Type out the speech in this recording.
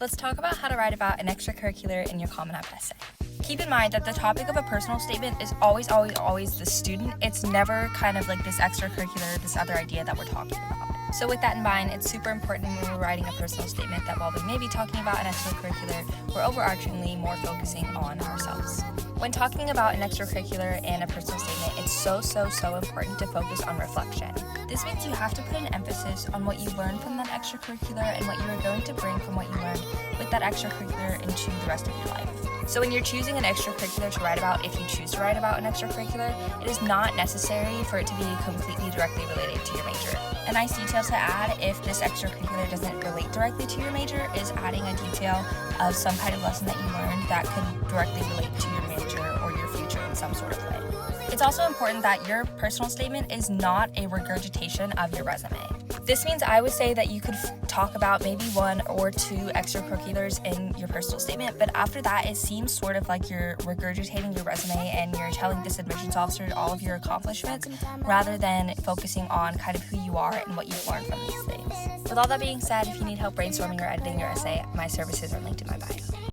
Let's talk about how to write about an extracurricular in your Common App essay. Keep in mind that the topic of a personal statement is always the student. It's never kind of like this extracurricular, this other idea that we're talking about. So with that in mind, it's super important when we're writing a personal statement that while we may be talking about an extracurricular, we're overarchingly more focusing on ourselves. When talking about an extracurricular and a personal statement, it's so important to focus on reflection. This means you have to put an emphasis on what you learned from that extracurricular and what you are going to bring from what you learned with that extracurricular into the rest of your life. So when you're choosing an extracurricular to write about, if you choose to write about an extracurricular, it is not necessary for it to be completely directly related to your major. A nice detail to add if this extracurricular doesn't relate directly to your major is adding a detail of some kind of lesson that you learned that could directly relate to your major or your future in some sort of way. It's also important that your personal statement is not a regurgitation of your resume. This means I would say that you could talk about maybe 1 or 2 extracurriculars in your personal statement, but after that it seems sort of like you're regurgitating your resume and you're telling this admissions officer all of your accomplishments rather than focusing on kind of who you are and what you've learned from these things. With all that being said, if you need help brainstorming or editing your essay, my services are linked in my bio.